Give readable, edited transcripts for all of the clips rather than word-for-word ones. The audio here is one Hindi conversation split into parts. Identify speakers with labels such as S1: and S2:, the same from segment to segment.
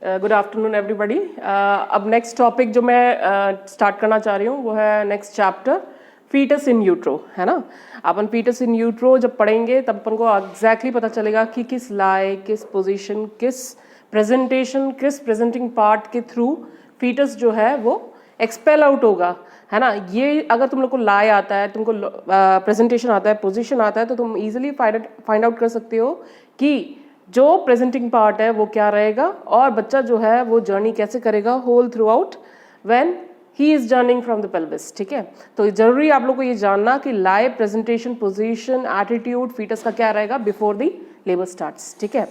S1: Good afternoon everybody. अब नेक्स्ट टॉपिक जो मैं स्टार्ट करना चाह रही हूँ वो है नेक्स्ट चैप्टर फीटस इन यूट्रो, है ना। अपन फीटस इन यूट्रो जब पढ़ेंगे तब अपन को एग्जैक्टली पता चलेगा कि किस लाई, किस पोजीशन, किस प्रेजेंटेशन, किस प्रेजेंटिंग पार्ट के थ्रू फीटस जो है वो एक्सपेल आउट होगा, है ना। ये अगर तुम लोग को लाई आता है, तुमको प्रेजेंटेशन आता है, पोजीशन आता है, तो तुम इजीली फाइंड आउट कर सकते हो कि जो प्रेजेंटिंग पार्ट है वो क्या रहेगा और बच्चा जो है वो जर्नी कैसे करेगा whole throughout when he is journeying from the pelvis. ठीक है, तो जरूरी आप लोग को ये जानना कि लाई, प्रेजेंटेशन, पोजीशन, एटीट्यूड, फीटस का क्या रहेगा बिफोर द लेबर स्टार्ट्स। ठीक है,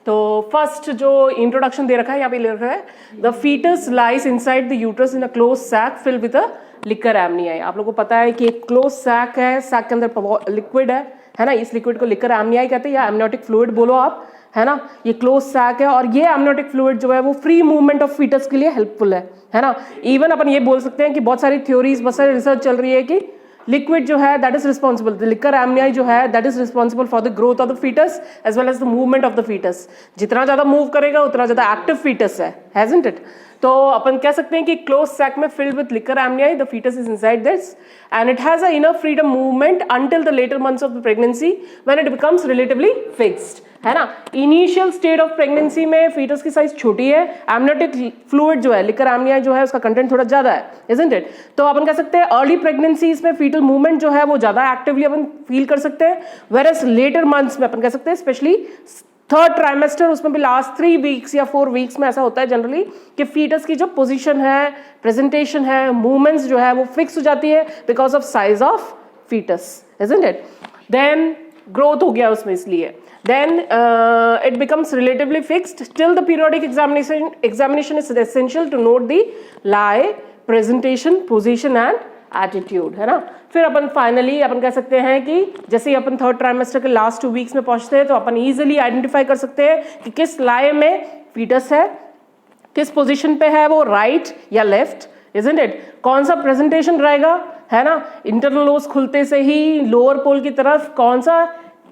S1: तो फर्स्ट जो इंट्रोडक्शन दे रखा है यहाँ पे ले रखा है, the foetus lies inside the uterus in a close sac filled with a liquor amnii. आप लोग को पता है कि एक क्लोज सैक है, सैक के अंदर लिक्विड है ना। इस लिक्विड को लिकर एमनियाई कहते हैं या एमनियोटिक फ्लूइड बोलो आप, है ना। ये क्लोज सैक है और ये एमनियोटिक फ्लूइड जो है वो फ्री मूवमेंट ऑफ फीटस के लिए हेल्पफुल है ना। इवन अपन ये बोल सकते हैं कि बहुत सारी थ्योरीज, बहुत सारी रिसर्च चल रही है कि लिक्विड जो है that is responsible, the liquor amnii जो है that is responsible for the growth of the foetus as well as the movement of the foetus. जितना ज्यादा मूव करेगा उतना ज्यादा एक्टिव फीटस है, हैजंट इट। तो अपन कह सकते हैं कि क्लोज सैक में filled with liquor amnii, the foetus is inside this and it has a enough freedom movement until the later months of the pregnancy when it becomes relatively fixed, है ना। इनिशियल स्टेट ऑफ प्रेगनेंसी में फीटस की साइज छोटी है, एमनियोटिक फ्लूइड जो है, लिकर एमनियाई जो है उसका कंटेंट थोड़ा ज्यादा है, इजंट इट। तो अपन कह सकते हैं अर्ली प्रेगनेंसीज में फीटल मूवमेंट जो है वो ज्यादा एक्टिवली अपन फील कर सकते हैं, वेरएस लेटर मंथ्स में अपन कह सकते हैं स्पेशली थर्ड ट्राइमेस्टर, उसमें भी लास्ट 3 वीक्स या 4 वीक्स में ऐसा होता है जनरली कि फीटस की जो पोजीशन है, प्रेजेंटेशन है, मूवमेंट्स जो है वो फिक्स हो जाती है because of size of fetus, isn't it. Then growth हो गया उसमें, इसलिए then it becomes relatively fixed till the periodic examination is essential to note the lie, presentation, position and attitude, है ना। फिर अपन फाइनली अपन कह सकते हैं कि जैसे ही अपन थर्ड ट्राइमेस्टर के लास्ट 2 वीक्स में पहुंचते हैं तो अपन इजीली आइडेंटिफाई कर सकते हैं कि किस लाई में फीटस है, किस पोजीशन पे है वो, राइट या लेफ्ट, isn't it? कौन सा प्रेजेंटेशन रहेगा, है ना। इंटरनल लोब्स खुलते से ही लोअर पोल की तरफ कौन सा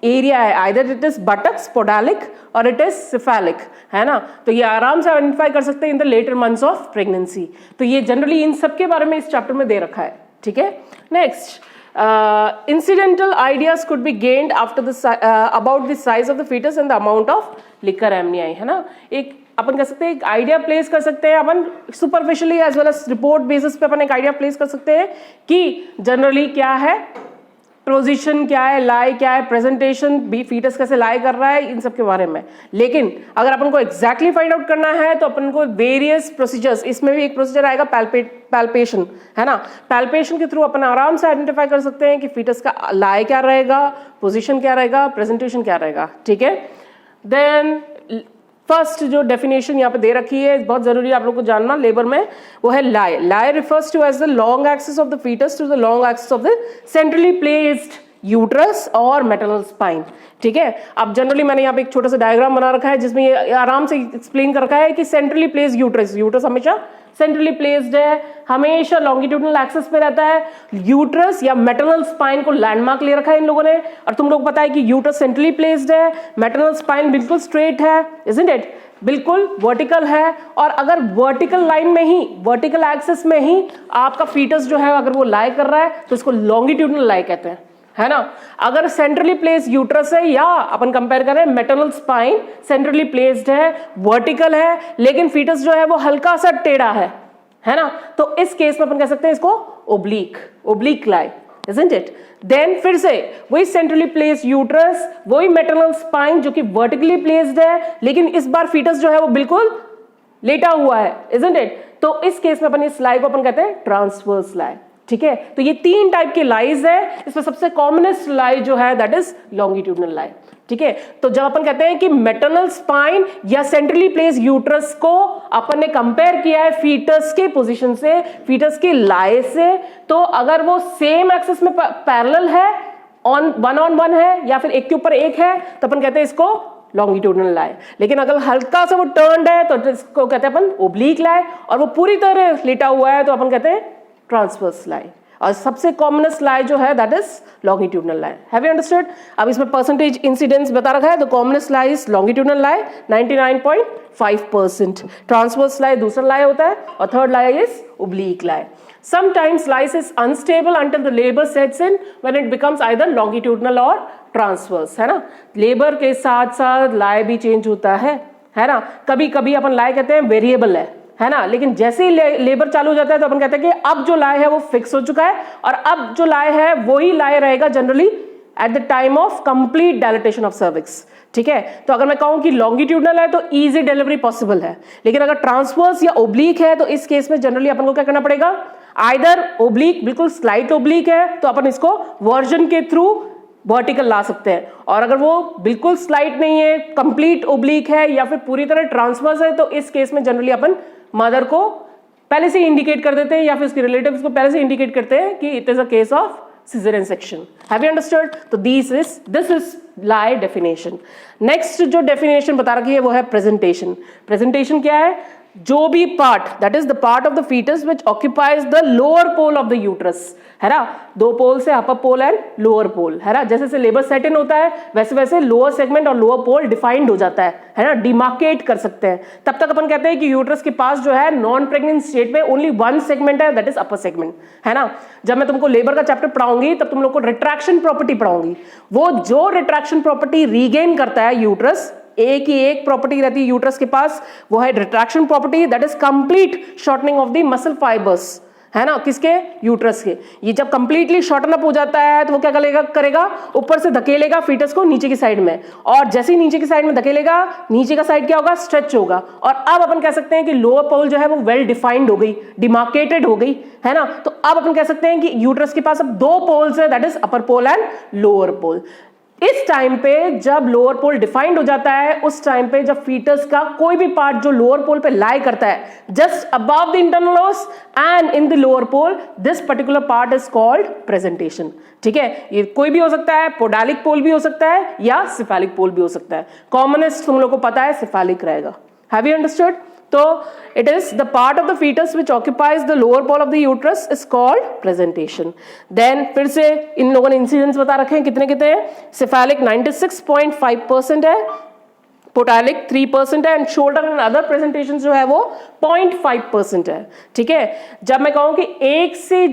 S1: एरिया है, आइदर इट इज बटक्स, पोडालिक और इट इज सिफेलिक, है ना। तो ये आराम से आइडेंटिफाई कर सकते हैं in the later months of pregnancy. तो ये जनरली इन सब के बारे में इस चैप्टर में दे रखा है, ठीक है। Next, incidental ideas could be gained after the about the size of the fetus and the amount of liquor amniaई, है ना। एक अपन कह सकते हैं एक आइडिया प्लेस कर सकते हैं अपन superficially as well as report basis पे अपन एक आइडिया प्लेस कर सकते हैं कि जनरली क्या है, पोजीशन क्या है, लाई क्या है, प्रेजेंटेशन भी, फीटस कैसे लाई कर रहा है, इन सब के बारे में। लेकिन अगर अपन को एग्जैक्टली फाइंड आउट करना है तो अपन को वेरियस प्रोसीजर्स, इसमें भी एक प्रोसीजर आएगा पैल्पेशन, है ना। पैल्पेशन के थ्रू अपन आराम से आइडेंटिफाई कर सकते हैं कि फीटस का लाई क्या रहेगा, पोजीशन क्या रहेगा, प्रेजेंटेशन क्या रहेगा, ठीक है। देन फर्स्ट जो डेफिनेशन यहाँ पे दे रखी है, बहुत जरूरी है आप लोग को जानना लेबर में, वो है lie. Lie refers to as the long axis of the foetus to the long axis of the centrally placed uterus और मेटरनल स्पाइन, ठीक है। अब जनरली मैंने यहाँ पे एक छोटा सा डायग्राम बना रखा है जिसमें ये आराम से एक्सप्लेन कर रखा है कि सेंट्रली प्लेस्ड यूट्रस, यूट्रस हमेशा सेंट्रली प्लेस्ड है, हमेशा लॉन्गिट्यूडनल एक्सिस पे रहता है। यूट्रस या मेटरनल स्पाइन को लैंडमार्क ले रखा है इन लोगों ने, और तुम लोग पता है कि यूट्रस सेंट्रली प्लेस्ड है, मेटरनल स्पाइन बिल्कुल स्ट्रेट है, इजंट इट, बिल्कुल वर्टिकल है। और अगर वर्टिकल लाइन में ही, वर्टिकल एक्सिस में ही आपका फीटस जो है अगर वो लाई कर रहा है तो इसको लॉन्गिट्यूडनल लाई कहते हैं, है ना। अगर सेंट्रली प्लेस्ड यूट्रस है या अपन कंपेयर करें मेटरनल स्पाइन सेंट्रली प्लेस्ड है, वर्टिकल है, लेकिन फीटस जो है वो हल्का सा टेढ़ा है ना, तो इस केस में अपन कह सकते हैं इसको oblique lie, isn't it? Then फिर से वही सेंट्रली प्लेस्ड यूट्रस, वही मेटरनल स्पाइन जो कि वर्टिकली प्लेस्ड है, लेकिन इस बार फीटस जो है वो बिल्कुल लेटा हुआ है, isn't it? तो इस केस में अपन इस लाई को अपन कहते हैं ट्रांसवर्स लाई, ठीक है। तो ये 3 टाइप के लाइज है, इसमें सबसे कॉमनेस्ट लाई जो है दैट इज लॉन्गिट्यूडनल लाई, ठीक है। तो जब अपन कहते हैं कि मेटरनल स्पाइन या सेंट्रली प्लेस्ड यूट्रस को अपन ने कंपेयर किया है फीटस के पोजीशन से, फीटस की लाई से, तो अगर वो सेम एक्सिस में पैरेलल है, वन ऑन वन है या फिर एक के ऊपर एक है, तो अपन कहते हैं इसको लॉन्गिट्यूडनल लाई। लेकिन अगर हल्का सा वो टर्न्ड है तो इसको कहते हैं अपन ओब्लिक लाई, और वो पूरी तरह लेटा हुआ है तो अपन कहते हैं ट्रांसवर्स लाई। और सबसे कॉमनेस्ट लाई जो है that is longitudinal lie. Have you understood? अब इसमें परसेंटेज इंसिडेंस बता रखा है, the commonest lie is longitudinal lie 99.5%, transverse lie दूसरा लाई होता है और third lie is oblique lie. Sometimes lies is unstable until the labor sets in when it becomes either longitudinal or transverse, है ना। लेबर के साथ साथ लाई भी चेंज होता है ना। कभी कभी अपन लाई कहते हैं वेरिएबल है ना, लेकिन जैसे ही लेबर चालू हो जाता है तो अपन कहते हैं कि अब जो लाई है वो फिक्स हो चुका है और अब जो लाई है वही लाई रहेगा generally at the time of complete dilatation of cervix. ठीक है, तो अगर मैं कहूं कि लॉन्गिट्यूडनल है तो इजी डिलीवरी पॉसिबल है, लेकिन अगर ट्रांसवर्स या ओब्लीक है तो इस केस में जनरली अपन को क्या करना पड़ेगा, आइदर ओब्लीक, बिल्कुल स्लाइट ओब्लीक है तो अपन इसको वर्जन के थ्रू वर्टिकल ला सकते हैं, और अगर वो बिल्कुल स्लाइट नहीं है, कंप्लीट ओब्लीक है या फिर पूरी तरह ट्रांसवर्स है तो इस केस में जनरली अपन मदर को पहले से इंडिकेट कर देते हैं या फिर उसके रिलेटिव्स को पहले से इंडिकेट करते हैं कि it is a case of cesarean section. Have you understood? तो this is lie definition. Next जो definition बता रखी है वो है presentation. Presentation क्या है? जो भी part, that is the part of the fetus which occupies the lower pole of the uterus, है ना। दो पोल से upper pole and lower pole, है ना। जैसे जैसे लेबर सेट इन होता है वैसे वैसे लोअर सेगमेंट और लोअर पोल डिफाइंड हो जाता है ना, डिमार्केट कर सकते हैं। तब तक अपन कहते हैं कि यूट्रस के पास जो है नॉन प्रेग्नेंट स्टेट में ओनली वन सेगमेंट है, दैट इज अपर सेगमेंट, है ना। जब मैं तुमको लेबर का चैप्टर पढ़ाऊंगी तब तुम लोग को रिट्रैक्शन प्रॉपर्टी पढ़ाऊंगी। वो जो रिट्रैक्शन प्रॉपर्टी रीगेन करता है यूट्रस, एक ही एक प्रॉपर्टी रहती है यूट्रस के पास, वो है retraction property, that is complete shortening of the muscle fibres, है ना, किसके, यूट्रस के। ये जब कंप्लीटली शॉर्टन अप हो जाता है तो वो क्या करेगा ऊपर से धकेलेगा फीटस को नीचे की साइड में, और जैसे ही नीचे की साइड में धकेलेगा नीचे का साइड क्या होगा, स्ट्रेच होगा, और अब अपन कह सकते हैं कि लोअर पोल जो है वो वेल डिफाइंड हो गई, डिमार्केटेड हो गई, है ना। तो अब अपन कह सकते हैं कि यूट्रस के पास अब दो पोल्स है, that is upper pole and lower pole. इस टाइम पे जब लोअर पोल डिफाइंड हो जाता है, उस टाइम पे जब फीटस का कोई भी पार्ट जो लोअर पोल पे लाई करता है just above the internal os and in the lower pole, this particular part is called presentation. ठीक है, ये कोई भी हो सकता है, पोडालिक पोल भी हो सकता है या सिफेलिक पोल भी हो सकता है। कॉमनेस्ट तुम लोग को पता है सिफेलिक रहेगा। Have you understood? तो it is the part of the fetus which occupies the lower pole of the uterus is called presentation. Then फिर से इन लोगों ने इंसिडेंस बता रखे हैं कितने कितने हैं। सिफेलिक 96.5% है, पोटालिक 3% है, and shoulder and other presentation जो है वो 0.5% है। ठीक है, जब मैं कहूं कि एक से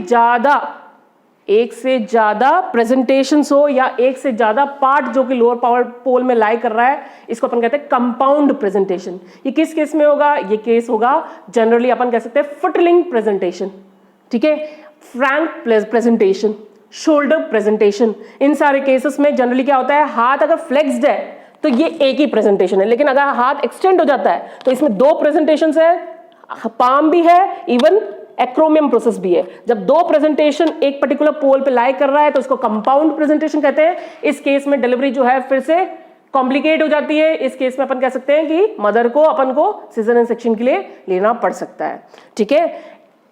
S1: ज्यादा प्रेजेंटेशन हो या एक से ज्यादा पार्ट जो कि लोअर पावर पोल में लाई कर रहा है, इसको अपन कहते हैं कंपाउंड प्रेजेंटेशन। ये किस केस में होगा, ये केस होगा जनरली अपन कह सकते हैं फुटलिंग प्रेजेंटेशन, ठीक है, फ्रैंक प्रेजेंटेशन, शोल्डर प्रेजेंटेशन। इन सारे केसेस में जनरली क्या होता है, हाथ अगर फ्लेक्स्ड है तो ये एक ही प्रेजेंटेशन है, लेकिन अगर हाथ एक्सटेंड हो जाता है तो इसमें दो प्रेजेंटेशन है, पाम भी है, इवन एक्रोमियम प्रोसेस भी है। जब दो प्रेजेंटेशन एक पर्टिकुलर पोल पे लाई कर रहा है तो इसको कंपाउंड प्रेजेंटेशन कहते हैं। इस केस में डिलीवरी जो है फिर से कॉम्प्लिकेट हो जाती है। इस केस में अपन कह सकते हैं कि मदर को अपन को सिजेरियन सेक्शन के लिए लेना पड़ सकता है। ठीक है,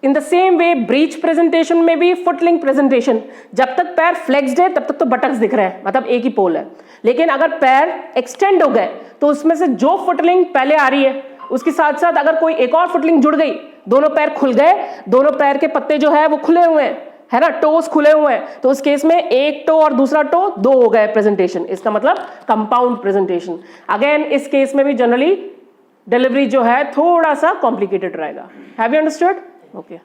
S1: in the same way breach presentation में भी फुटलिंग प्रेजेंटेशन, जब तक पैर फ्लेक्स्ड है तब तक तो बटक्स दिख रहे हैं, मतलब एक ही पोल है, लेकिन अगर पैर एक्सटेंड हो गए तो उसमें से जो फुटलिंग पहले आ रही है उसके साथ साथ अगर कोई एक और फुटलिंग जुड़ गई, दोनों पैर खुल गए, दोनों पैर के पत्ते जो है वो खुले हुए हैं, है ना, टोस खुले हुए हैं, तो उस केस में एक टो और दूसरा टो दो हो गए प्रेजेंटेशन, इसका मतलब कंपाउंड प्रेजेंटेशन। अगेन इस केस में भी जनरली डिलीवरी जो है थोड़ा सा कॉम्प्लिकेटेड रहेगा। Have you understood? ओके,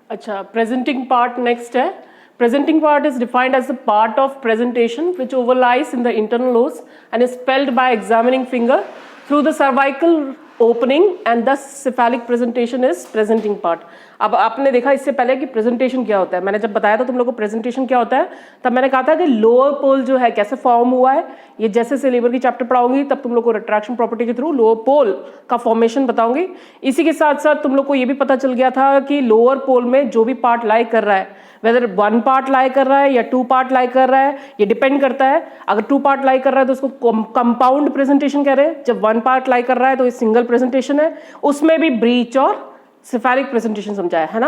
S1: अच्छा, प्रेजेंटिंग पार्ट नेक्स्ट है। Presenting part is defined as the part of presentation which overlies in the internal os and is felt by examining finger through the cervical opening, and thus cephalic presentation is presenting part. अब आपने देखा इससे पहले कि प्रेजेंटेशन क्या होता है, मैंने जब बताया था तुम लोग को प्रेजेंटेशन क्या होता है, तब मैंने कहा था कि लोअर पोल जो है कैसे फॉर्म हुआ है। ये जैसे से लेबर की चैप्टर पढ़ाऊंगी तब तुम लोग को रिट्रैक्शन प्रॉपर्टी के थ्रू लोअर पोल का फॉर्मेशन बताऊंगी। इसी के साथ साथ तुम लोग को ये भी पता चल गया था कि लोअर पोल में जो भी पार्ट लाई कर रहा है, वेदर वन पार्ट लाई कर रहा है या टू पार्ट लाई कर रहा है, ये डिपेंड करता है। अगर टू पार्ट लाई कर रहा है तो उसको कंपाउंड प्रेजेंटेशन कह रहे हैं, जब वन पार्ट लाई कर रहा है तो ये सिंगल प्रेजेंटेशन है। उसमें भी ब्रीच और सिफेलिक प्रेजेंटेशन समझाया है ना।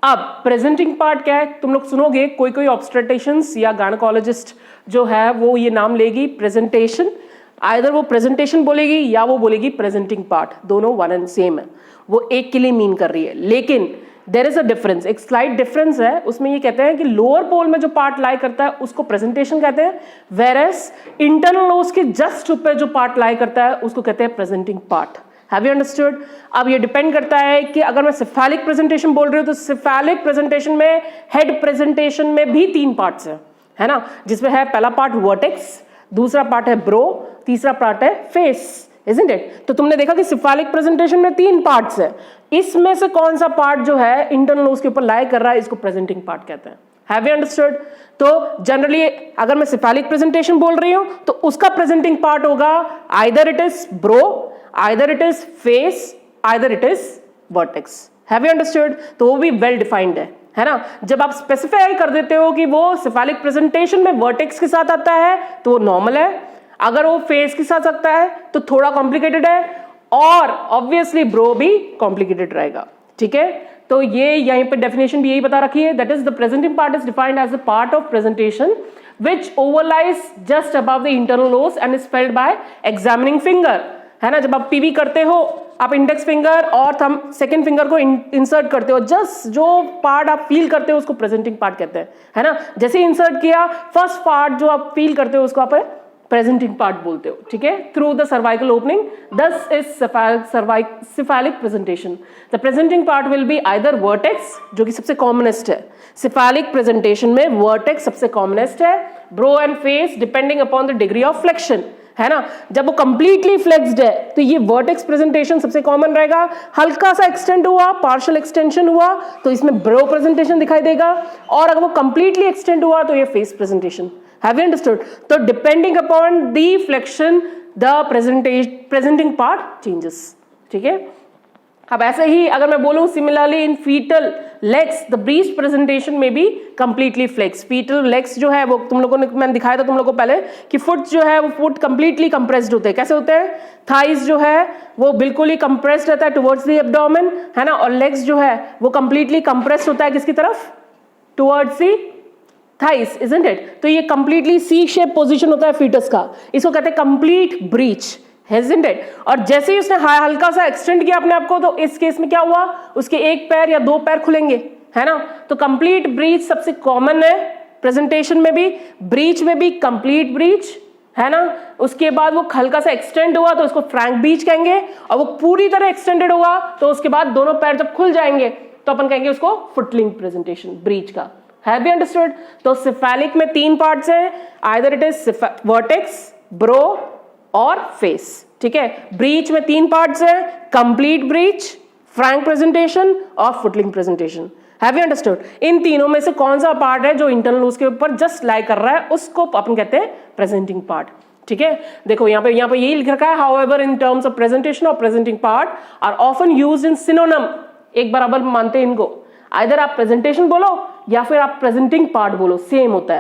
S1: अब प्रेजेंटिंग पार्ट क्या है, तुम लोग सुनोगे कोई ऑब्स्टेट्रिशियंस या गायनेकोलॉजिस्ट जो है वो ये नाम लेगी प्रेजेंटेशन, आइदर वो प्रेजेंटेशन बोलेगी या वो बोलेगी प्रेजेंटिंग पार्ट, दोनों वन एंड सेम है, वो एक के लिए मीन कर रही है। लेकिन देयर इज अ डिफरेंस, एक स्लाइट डिफरेंस है। उसमें ये कहते हैं कि लोअर पोल में जो पार्ट लाई करता है उसको प्रेजेंटेशन कहते हैं, वेरएस इंटरनल लोब्स के जस्ट ऊपर जो पार्ट लाई करता है उसको कहते हैं presenting part. Have you understood? अब ये डिपेंड करता है कि अगर मैं सिफेलिक प्रेजेंटेशन बोल रही हूँ तो सिफेलिक प्रेजेंटेशन में हेड प्रेजेंटेशन में भी 3 पार्ट्स है ना, जिसमें है पहला पार्ट वर्टेक्स, दूसरा पार्ट है ब्रो, तीसरा पार्ट है फेस, isn't it? तो तुमने देखा कि सिफेलिक प्रेजेंटेशन में 3 पार्ट्स है, इसमें से कौन सा पार्ट जो है इंटरनल लोब्स के ऊपर लाई कर रहा है, इसको प्रेजेंटिंग पार्ट कहते हैं। Have you understood? तो जनरली अगर मैं सिफेलिक प्रेजेंटेशन बोल रही हूं तो उसका प्रेजेंटिंग पार्ट होगा either it is bro, either it is face, either it is vertex. Have you understood? तो वो भी वेल डिफाइंड है ना। जब आप स्पेसिफाई कर देते हो कि वो सिफेलिक प्रेजेंटेशन में वर्टेक्स के साथ आता है तो वो नॉर्मल है, अगर वो फेस के साथ सकता है तो थोड़ा कॉम्प्लिकेटेड है, और ऑब्वियसली ब्रो भी कॉम्प्लिकेटेड रहेगा। ठीक है, तो ये यहीं पे डेफिनेशन भी यही बता रखी है, that is the presenting part is defined as a part of presentation which overlies just above the internal lobes and is felt by examining finger, है ना। जब आप पीवी करते हो आप इंडेक्स फिंगर और थंब सेकंड फिंगर को इंसर्ट करते हो, जस्ट जो पार्ट आप फील करते हो उसको प्रेजेंटिंग पार्ट कहते हैं, है ना। जैसे इंसर्ट किया फर्स्ट पार्ट जो आप फील करते हो उसको आप प्रेजेंटिंग पार्ट बोलते हो। ठीक है, थ्रू द सर्वाइकल ओपनिंग, दस is cephalic presentation. The presenting part will be either vertex, जो कि सबसे कॉमनेस्ट है, सिफेलिक प्रेजेंटेशन में वर्टेक्स सबसे कॉमनेस्ट है, bro and face depending upon the degree of flexion, है ना। जब वो कंप्लीटली फ्लेक्स्ड है तो ये वर्टेक्स प्रेजेंटेशन सबसे कॉमन रहेगा, हल्का सा एक्सटेंड हुआ, पार्शियल एक्सटेंशन हुआ तो इसमें ब्रो प्रेजेंटेशन दिखाई देगा, और अगर वो कंप्लीटली एक्सटेंड हुआ तो ये face presentation. Have you understood? तो depending upon the flexion the presenting part changes. ठीक है, अब ऐसे ही अगर मैं बोलूं similarly in fetal legs the breech presentation में भी कंप्लीटली फ्लेक्स। फीटल लेग्स जो है वो तुम लोगों ने, मैंने दिखाया था तुम लोगों को पहले कि फुट जो है वो फुट कंप्लीटली कंप्रेस्ड होते हैं। कैसे होते हैं? थाइज जो है वो बिल्कुल ही कंप्रेस्ड रहता है टुवर्ड्स द एब्डोमेन, है ना, और लेग्स जो है वो कंप्लीटली कंप्रेस्ड होता है किसकी तरफ? Towards the thighs, isn't it? तो ये कंप्लीटली सी शेप पोजीशन होता है फीटस का, इसको कहते हैं कंप्लीट ब्रीच, इजंट इट? और जैसे ही उसने हल्का सा एक्सटेंड किया अपने आप को तो इस केस में क्या हुआ, उसके एक पैर या 2 पैर खुलेंगे, है ना। तो कंप्लीट ब्रीच सबसे कॉमन है प्रेजेंटेशन में भी, ब्रीच में भी कंप्लीट ब्रीच, है ना। उसके बाद वो हल्का सा एक्सटेंड हुआ तो उसको फ्रैंक ब्रीच कहेंगे, और वो पूरी तरह एक्सटेंडेड हुआ तो उसके बाद दोनों पैर जब खुल जाएंगे तो अपन कहेंगे उसको फुटलिंग प्रेजेंटेशन ब्रीच का। Have you understood? तो सिफेलिक में 3 पार्ट्स हैं, either it is vertex, brow और फेस। ठीक है, ब्रीच में 3 पार्ट्स हैं, कंप्लीट ब्रीच, फ्रैंक प्रेजेंटेशन और footling presentation. Have you understood? इन तीनों में से कौन सा पार्ट है जो इंटरनल उसके ऊपर जस्ट लाई कर रहा है उसको अपन कहते हैं प्रेजेंटिंग पार्ट। ठीक है, देखो यहाँ पे यही लिख रखा है, however in terms of presentation और presenting part are often used in synonym, एक बराबर मानते हैं इनको। आइदर आप प्रेजेंटेशन बोलो या फिर आप प्रेजेंटिंग पार्ट बोलो, सेम होता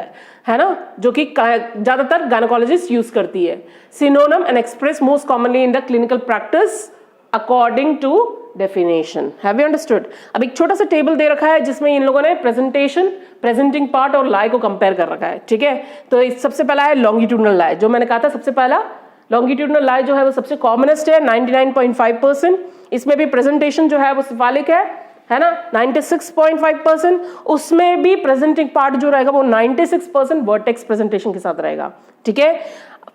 S1: है ना, जो कि ज्यादातर गायनेकोलॉजिस्ट यूज करती है। Synonym and express most commonly in the clinical practice according to definition. Have you understood? अब एक छोटा सा टेबल दे रखा है जिसमें इन लोगों ने प्रेजेंटेशन, प्रेजेंटिंग पार्ट और लाई को कंपेयर कर रखा है। ठीक है, तो सबसे पहला है लॉन्गिट्यूडनल लाई, जो मैंने कहा था सबसे पहला लॉन्गिट्यूडनल लाई जो है वो सबसे कॉमनेस्ट है 99.5%। इसमें भी प्रेजेंटेशन जो है वो सिफेलिक है ना 96.5%। उसमें भी प्रेजेंटिंग पार्ट जो रहेगा वो 96% वर्टेक्स प्रेजेंटेशन के साथ रहेगा। ठीक है,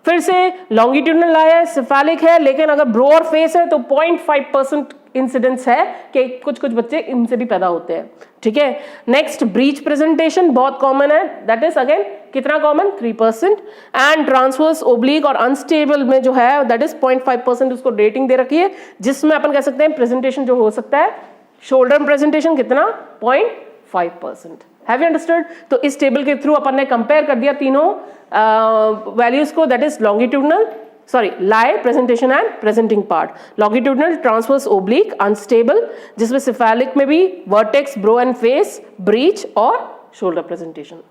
S1: फिर से लॉन्गिट्यूडनल लाई है, सिफेलिक है, लेकिन अगर ब्रो और फेस है तो 0.5% इंसिडेंस है कि कुछ कुछ बच्चे इनसे भी पैदा होते हैं। ठीक है, नेक्स्ट ब्रीच प्रेजेंटेशन बहुत कॉमन है, दैट इज अगेन कितना कॉमन? 3%। एंड ट्रांसवर्स ओब्लिक और अनस्टेबल में जो है दैट इज 0.5% उसको रेटिंग दे रखी है, जिसमें अपन कह सकते हैं प्रेजेंटेशन जो हो सकता है शोल्डर प्रेजेंटेशन कितना? 0.5%। Have you understood? तो इस टेबल के थ्रू अपन ने कंपेयर कर दिया तीनों वैल्यूज को, that is longitudinal, sorry lie, presentation and presenting part. Longitudinal, transverse oblique, unstable, जिसमें सिफेलिक में भी vertex, bro and face, breach और शोल्डर प्रेजेंटेशन।